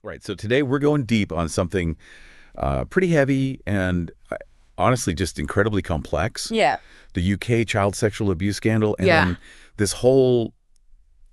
Right. So today we're going deep on something pretty heavy and honestly just incredibly complex. Yeah. The UK child sexual abuse scandal, and Yeah. then this whole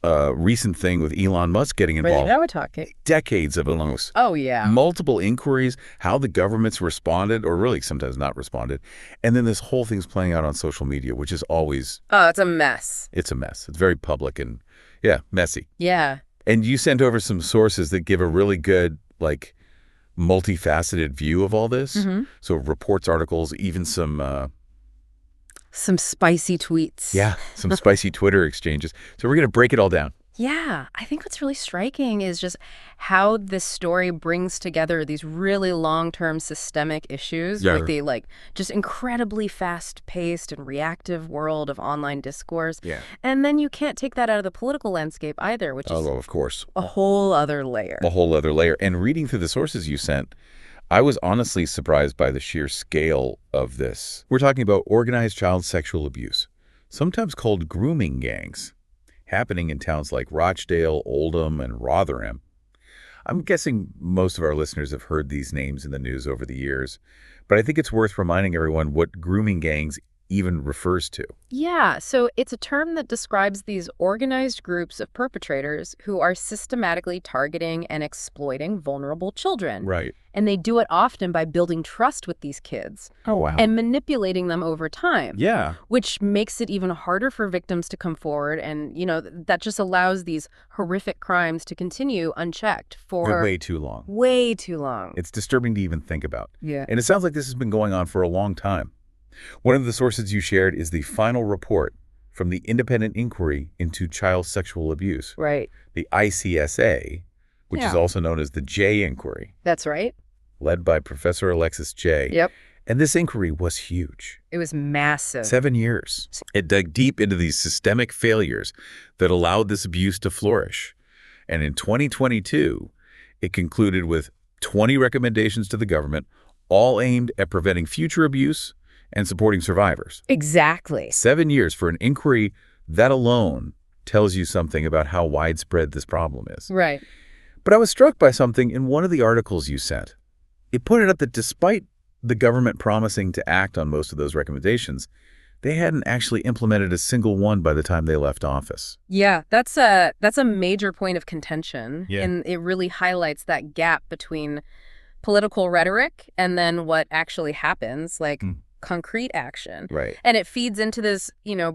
recent thing with Elon Musk getting Right, involved. now we're talking. Decades of almost. Oh, yeah. Multiple inquiries, how the government's responded, or really sometimes not responded. And then this whole thing's playing out on social media, which is always... Oh, it's a mess. It's a mess. It's very public and, yeah, messy. Yeah. And you sent over some sources that give a really good, like, multifaceted view of all this. Mm-hmm. So reports, articles, even some spicy tweets. Yeah, some spicy Twitter exchanges. So we're going to break it all down. Yeah. I think what's really striking is just how this story brings together these really long-term systemic issues with the, just incredibly fast-paced and reactive world of online discourse. Yeah. And then you can't take that out of the political landscape either, which is well, of course. a whole other layer. A whole other layer. And reading through the sources you sent, I was honestly surprised by the sheer scale of this. We're talking about organized child sexual abuse, sometimes called grooming gangs, happening in towns like Rochdale, Oldham, and Rotherham. I'm guessing most of our listeners have heard these names in the news over the years, but I think it's worth reminding everyone what grooming gangs even refers to. Yeah, so it's a term that describes these organized groups of perpetrators who are systematically targeting and exploiting vulnerable children. Right. And they do it often by building trust with these kids. Oh, wow. And manipulating them over time. Yeah. Which makes it even harder for victims to come forward. And, that just allows these horrific crimes to continue unchecked for way too long. Way too long. It's disturbing to even think about. Yeah. And it sounds like this has been going on for a long time. One of the sources you shared is the final report from the Independent Inquiry into Child Sexual Abuse. Right. The ICSA, which is also known as the J Inquiry. That's right. Led by Professor Alexis J. Yep. And this inquiry was huge. It was massive. 7 years. It dug deep into these systemic failures that allowed this abuse to flourish. And in 2022, it concluded with 20 recommendations to the government, all aimed at preventing future abuse and supporting survivors. Exactly. 7 years for an inquiry that alone tells you something about how widespread this problem is. Right. But I was struck by something in one of the articles you sent. It pointed out that despite the government promising to act on most of those recommendations, they hadn't actually implemented a single one by the time they left office. Yeah, that's a major point of contention. Yeah. And it really highlights that gap between political rhetoric and then what actually happens, like concrete action. Right. And it feeds into this,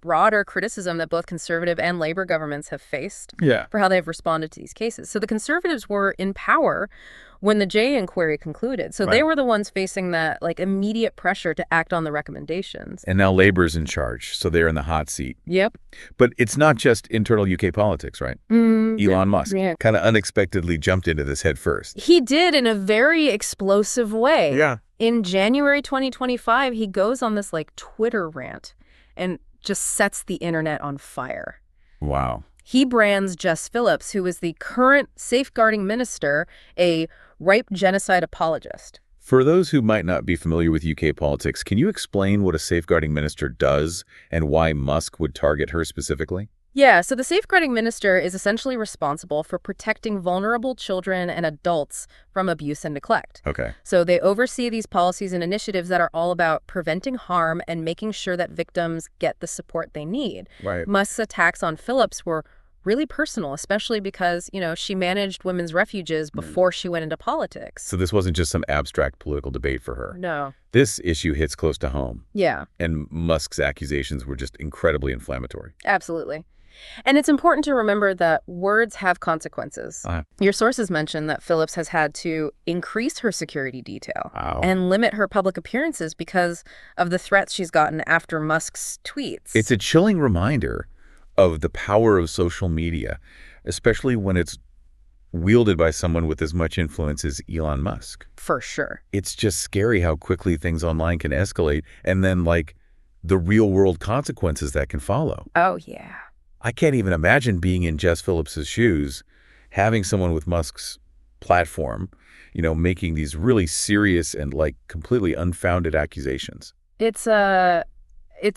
broader criticism that both conservative and labor governments have faced for how they've responded to these cases. So the conservatives were in power when the Jay inquiry concluded. So they were the ones facing that immediate pressure to act on the recommendations. And now Labor's in charge, so they're in the hot seat. Yep. But it's not just internal UK politics, right? Elon Musk kind of unexpectedly jumped into this head first. He did, in a very explosive way. Yeah. In January 2025, he goes on this Twitter rant and just sets the internet on fire. Wow. He brands Jess Phillips, who is the current safeguarding minister, a ripe genocide apologist. For those who might not be familiar with UK politics, can you explain what a safeguarding minister does and why Musk would target her specifically? Yeah, so the safeguarding minister is essentially responsible for protecting vulnerable children and adults from abuse and neglect. Okay. So they oversee these policies and initiatives that are all about preventing harm and making sure that victims get the support they need. Right. Musk's attacks on Phillips were really personal, especially because, she managed women's refuges before she went into politics. So this wasn't just some abstract political debate for her. No. This issue hits close to home. Yeah. And Musk's accusations were just incredibly inflammatory. Absolutely. And it's important to remember that words have consequences. Your sources mention that Phillips has had to increase her security detail and limit her public appearances because of the threats she's gotten after Musk's tweets. It's a chilling reminder of the power of social media, especially when it's wielded by someone with as much influence as Elon Musk. For sure. It's just scary how quickly things online can escalate, and then the real world consequences that can follow. Oh, yeah. I can't even imagine being in Jess Phillips's shoes, having someone with Musk's platform, making these really serious and completely unfounded accusations. It's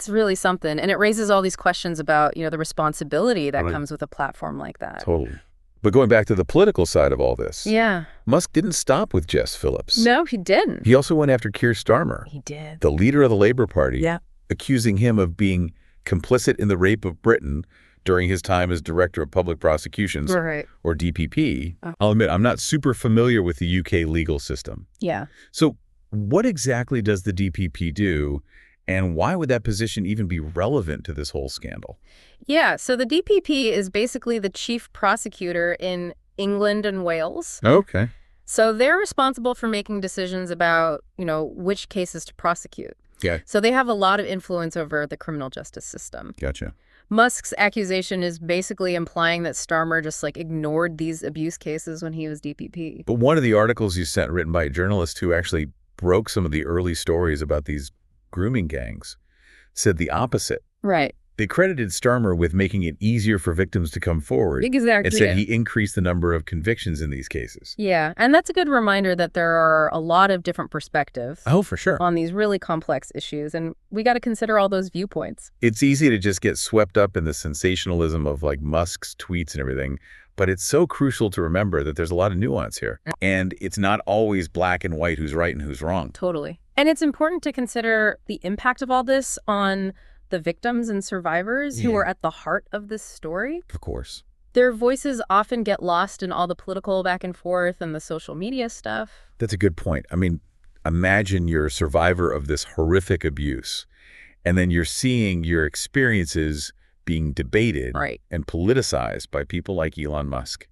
really something. And it raises all these questions about, the responsibility that comes with a platform like that. Totally. But going back to the political side of all this. Yeah. Musk didn't stop with Jess Phillips. No, he didn't. He also went after Keir Starmer. He did. The leader of the Labour Party. Yeah. Accusing him of being complicit in the rape of Britain during his time as Director of Public Prosecutions, right, or DPP. I'll admit, I'm not super familiar with the UK legal system. Yeah. So what exactly does the DPP do, and why would that position even be relevant to this whole scandal? Yeah, so the DPP is basically the chief prosecutor in England and Wales. Okay. So they're responsible for making decisions about, which cases to prosecute. Yeah. So they have a lot of influence over the criminal justice system. Gotcha. Musk's accusation is basically implying that Starmer just ignored these abuse cases when he was DPP. But one of the articles you sent, written by a journalist who actually broke some of the early stories about these grooming gangs, said the opposite. Right. They credited Starmer with making it easier for victims to come forward. Exactly. And said he increased the number of convictions in these cases. Yeah, and that's a good reminder that there are a lot of different perspectives. Oh, for sure. On these really complex issues, and we got to consider all those viewpoints. It's easy to just get swept up in the sensationalism of Musk's tweets and everything, but it's so crucial to remember that there's a lot of nuance here. And it's not always black and white who's right and who's wrong. Totally. And it's important to consider the impact of all this on the victims and survivors who are at the heart of this story. Of course. Their voices often get lost in all the political back and forth and the social media stuff. That's a good point. I mean, imagine you're a survivor of this horrific abuse, and then you're seeing your experiences being debated and politicized by people like Elon Musk.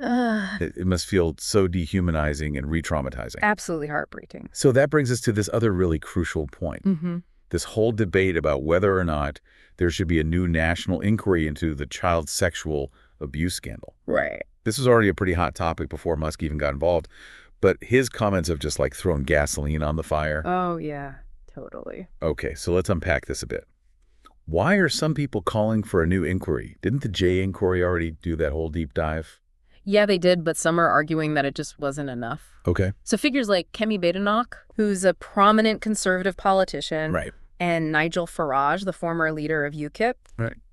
It must feel so dehumanizing and re-traumatizing. Absolutely heartbreaking. So that brings us to this other really crucial point. This whole debate about whether or not there should be a new national inquiry into the child sexual abuse scandal. Right. This was already a pretty hot topic before Musk even got involved, but his comments have just thrown gasoline on the fire. Oh, yeah, totally. Okay, so let's unpack this a bit. Why are some people calling for a new inquiry? Didn't the Jay inquiry already do that whole deep dive? Yeah, they did, but some are arguing that it just wasn't enough. Okay. So figures like Kemi Badenoch, who's a prominent conservative politician, and Nigel Farage, the former leader of UKIP,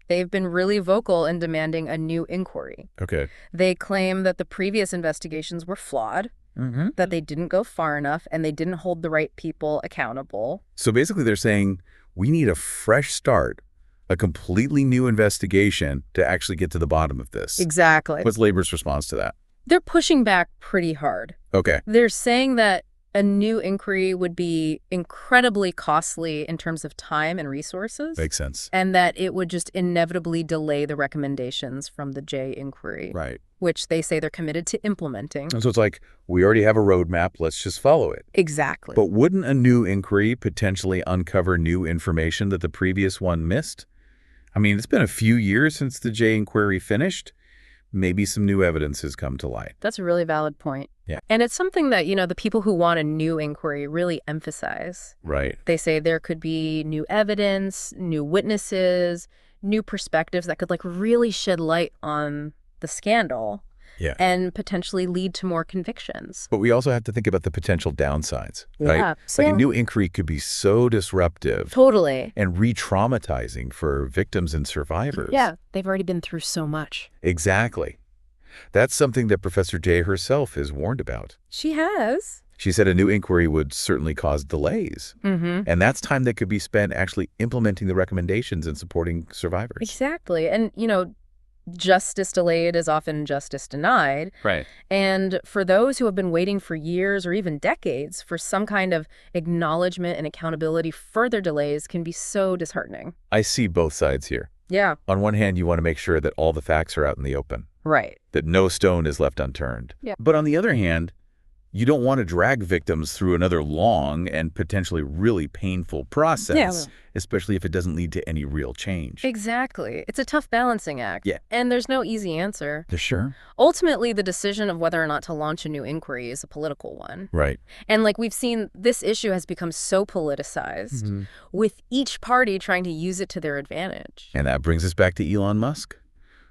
they've been really vocal in demanding a new inquiry. Okay. They claim that the previous investigations were flawed, that they didn't go far enough, and they didn't hold the right people accountable. So basically they're saying we need a fresh start, a completely new investigation to actually get to the bottom of this. Exactly. What's Labor's response to that? They're pushing back pretty hard. Okay. They're saying that a new inquiry would be incredibly costly in terms of time and resources. Makes sense. And that it would just inevitably delay the recommendations from the Jay inquiry. Right. Which they say they're committed to implementing. And so it's we already have a roadmap, let's just follow it. Exactly. But wouldn't a new inquiry potentially uncover new information that the previous one missed? I mean, it's been a few years since the Jay inquiry finished. Maybe some new evidence has come to light. That's a really valid point. Yeah. And it's something that, the people who want a new inquiry really emphasize. Right. They say there could be new evidence, new witnesses, new perspectives that could really shed light on the scandal. Yeah. And potentially lead to more convictions. But we also have to think about the potential downsides, right? Yeah. A new inquiry could be so disruptive. Totally. And re-traumatizing for victims and survivors. Yeah, they've already been through so much. Exactly. That's something that Professor Jay herself has warned about. She has. She said a new inquiry would certainly cause delays. And that's time that could be spent actually implementing the recommendations and supporting survivors. Exactly. And, justice delayed is often justice denied. Right. And for those who have been waiting for years or even decades for some kind of acknowledgement and accountability, further delays can be so disheartening. I see both sides here. Yeah. On one hand, you want to make sure that all the facts are out in the open. Right. That no stone is left unturned. Yeah. But on the other hand, you don't want to drag victims through another long and potentially really painful process, especially if it doesn't lead to any real change. Exactly. It's a tough balancing act. Yeah. And there's no easy answer. Sure. Ultimately, the decision of whether or not to launch a new inquiry is a political one. Right. And we've seen, this issue has become so politicized, with each party trying to use it to their advantage. And that brings us back to Elon Musk,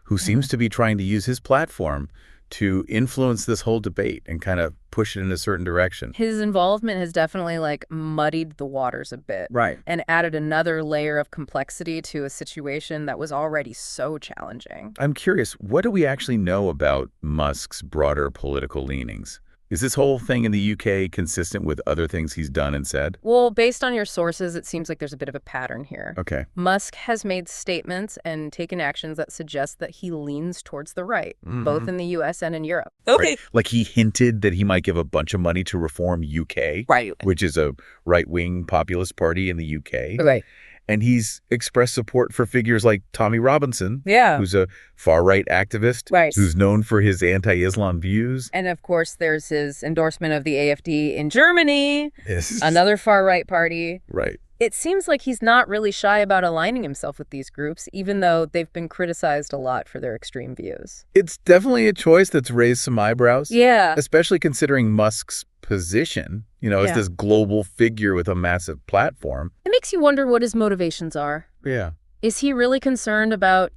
who seems to be trying to use his platform to influence this whole debate and kind of push it in a certain direction. His involvement has definitely muddied the waters a bit. Right. And added another layer of complexity to a situation that was already so challenging. I'm curious, what do we actually know about Musk's broader political leanings? Is this whole thing in the UK consistent with other things he's done and said? Well, based on your sources, it seems like there's a bit of a pattern here. Okay. Musk has made statements and taken actions that suggest that he leans towards the right, both in the U.S. and in Europe. Okay. Right. Like he hinted that he might give a bunch of money to Reform UK, Right. which is a right-wing populist party in the UK. Right. And he's expressed support for figures like Tommy Robinson, Yeah. who's a far-right activist, Right. who's known for his anti-Islam views. And of course, there's his endorsement of the AfD in Germany, Yes. another far-right party. Right. It seems like he's not really shy about aligning himself with these groups, even though they've been criticized a lot for their extreme views. It's definitely a choice that's raised some eyebrows. Yeah. Especially considering Musk's position, as this global figure with a massive platform. It makes you wonder what his motivations are. Yeah. Is he really concerned about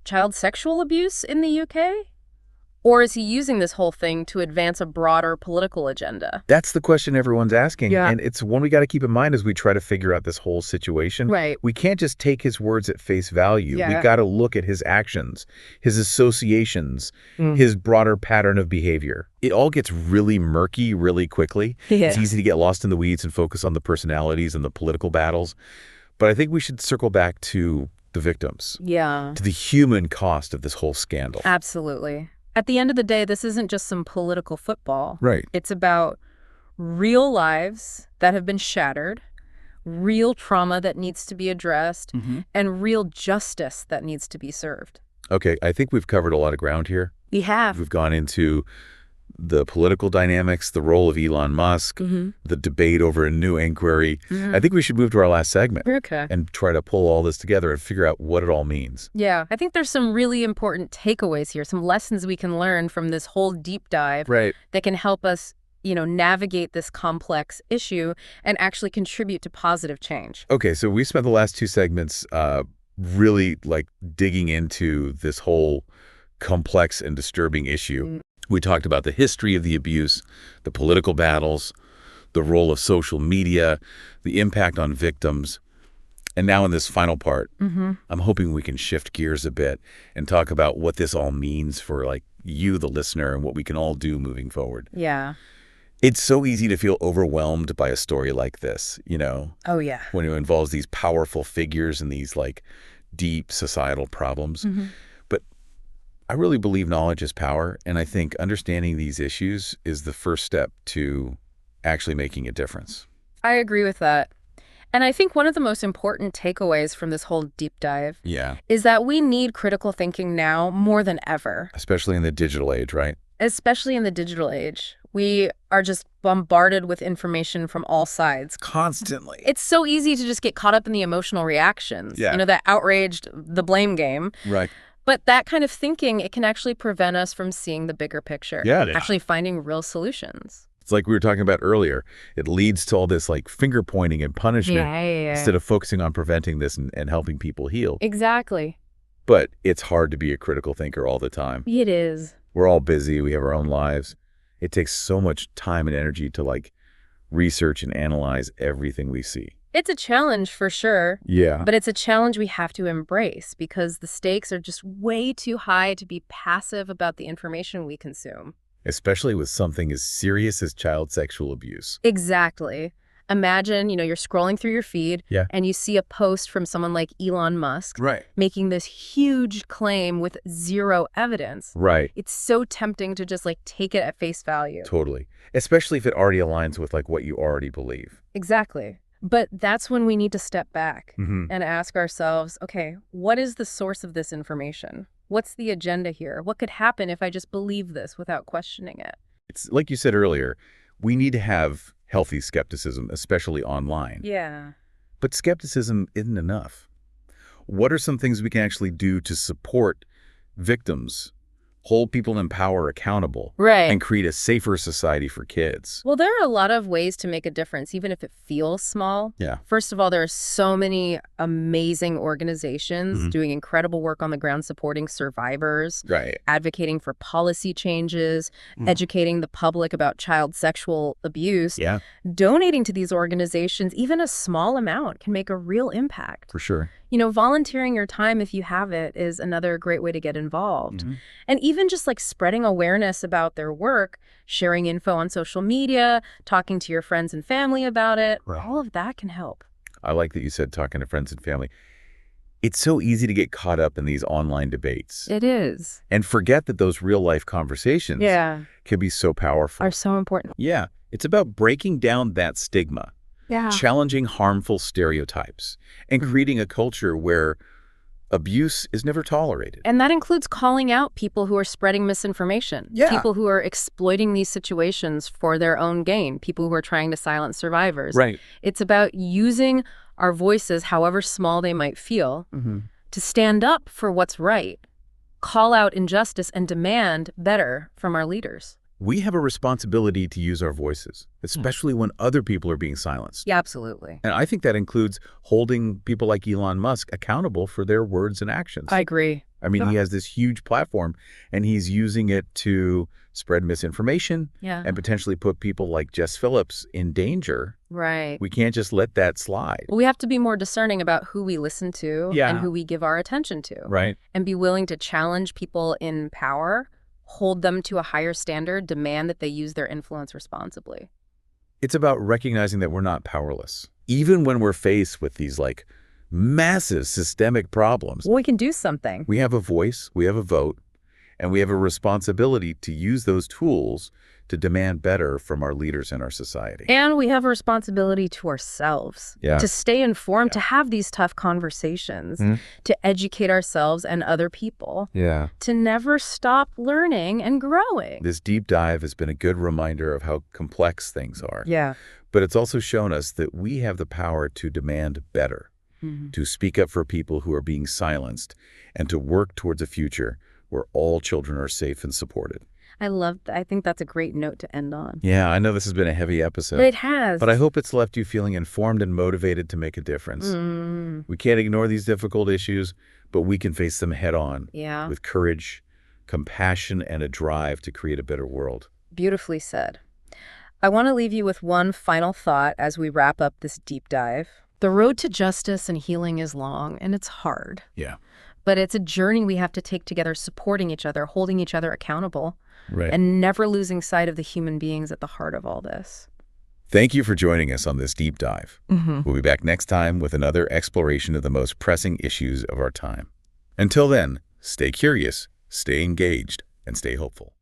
child sexual abuse in the UK? Or is he using this whole thing to advance a broader political agenda? That's the question everyone's asking. Yeah. And it's one we got to keep in mind as we try to figure out this whole situation. Right. We can't just take his words at face value. Yeah. We got to look at his actions, his associations, his broader pattern of behavior. It all gets really murky really quickly. Yeah. It's easy to get lost in the weeds and focus on the personalities and the political battles. But I think we should circle back to the victims. Yeah. To the human cost of this whole scandal. Absolutely. At the end of the day, this isn't just some political football. Right. It's about real lives that have been shattered, real trauma that needs to be addressed, and real justice that needs to be served. Okay, I think we've covered a lot of ground here. We have. We've gone into the political dynamics, the role of Elon Musk, the debate over a new inquiry. I think we should move to our last segment. Okay. And try to pull all this together and figure out what it all means. Yeah, I think there's some really important takeaways here, some lessons we can learn from this whole deep dive that can help us, navigate this complex issue and actually contribute to positive change. Okay, so we spent the last two segments really digging into this whole complex and disturbing issue. We talked about the history of the abuse, the political battles, the role of social media, the impact on victims. And now in this final part, I'm hoping we can shift gears a bit and talk about what this all means for you, the listener, and what we can all do moving forward. Yeah. It's so easy to feel overwhelmed by a story like this, Oh, yeah. when it involves these powerful figures and these deep societal problems. But I really believe knowledge is power, and I think understanding these issues is the first step to actually making a difference. I agree with that. And I think one of the most important takeaways from this whole deep dive is that we need critical thinking now more than ever. Especially in the digital age, right? Especially in the digital age. We are just bombarded with information from all sides. Constantly. It's so easy to just get caught up in the emotional reactions. Yeah. That outraged, the blame game. Right. But that kind of thinking, it can actually prevent us from seeing the bigger picture. Yeah. Actually finding real solutions. It's like we were talking about earlier. It leads to all this finger pointing and punishment instead of focusing on preventing this and helping people heal. Exactly. But it's hard to be a critical thinker all the time. It is. We're all busy. We have our own lives. It takes so much time and energy to research and analyze everything we see. It's a challenge for sure. Yeah. But it's a challenge we have to embrace because the stakes are just way too high to be passive about the information we consume. Especially with something as serious as child sexual abuse. Exactly. Imagine, you're scrolling through your feed and you see a post from someone like Elon Musk making this huge claim with zero evidence. Right. It's so tempting to just take it at face value. Totally. Especially if it already aligns with what you already believe. Exactly. But that's when we need to step back and ask ourselves, okay, what is the source of this information? What's the agenda here? What could happen if I just believe this without questioning it? It's like you said earlier, we need to have healthy skepticism, especially online. Yeah. But skepticism isn't enough. What are some things we can actually do to support victims hold people in power accountable, and create a safer society for kids. Well, there are a lot of ways to make a difference, even if it feels small. Yeah. First of all, there are so many amazing organizations doing incredible work on the ground supporting survivors, advocating for policy changes, educating the public about child sexual abuse. Yeah. Donating to these organizations, even a small amount, can make a real impact. For sure. You know, volunteering your time, if you have it, is another great way to get involved. And even just like spreading awareness about their work, sharing info on social media, talking to your friends and family about it, all of that can help. I like that you said talking to friends and family. It's so easy to get caught up in these online debates. It is. And forget that those real-life conversations can be so powerful. Are so important. Yeah. It's about breaking down that stigma. Challenging harmful stereotypes, and creating a culture where abuse is never tolerated. And that includes calling out people who are spreading misinformation, people who are exploiting these situations for their own gain, people who are trying to silence survivors. It's about using our voices, however small they might feel, to stand up for what's right, call out injustice, and demand better from our leaders. We have a responsibility to use our voices, especially when other people are being silenced. Yeah, absolutely. And I think that includes holding people like Elon Musk accountable for their words and actions. I agree. I mean, he has this huge platform, and he's using it to spread misinformation and potentially put people like Jess Phillips in danger. We can't just let that slide. We have to be more discerning about who we listen to and who we give our attention to. And be willing to challenge people in power, hold them to a higher standard, demand that they use their influence responsibly. It's about recognizing that we're not powerless. Even when we're faced with these like massive systemic problems. Well, we can do something. We have a voice, we have a vote, and we have a responsibility to use those tools to demand better from our leaders in our society. And we have a responsibility to ourselves to stay informed, to have these tough conversations, to educate ourselves and other people, to never stop learning and growing. This deep dive has been a good reminder of how complex things are. But it's also shown us that we have the power to demand better, to speak up for people who are being silenced, and to work towards a future where all children are safe and supported. I think that's a great note to end on. Yeah, I know this has been a heavy episode. It has. But I hope it's left you feeling informed and motivated to make a difference. We can't ignore these difficult issues, but we can face them head on with courage, compassion, and a drive to create a better world. Beautifully said. I want to leave you with one final thought as we wrap up this deep dive. The road to justice and healing is long, and it's hard. But it's a journey we have to take together, supporting each other, holding each other accountable, and never losing sight of the human beings at the heart of all this. Thank you for joining us on this deep dive. We'll be back next time with another exploration of the most pressing issues of our time. Until then, stay curious, stay engaged, and stay hopeful.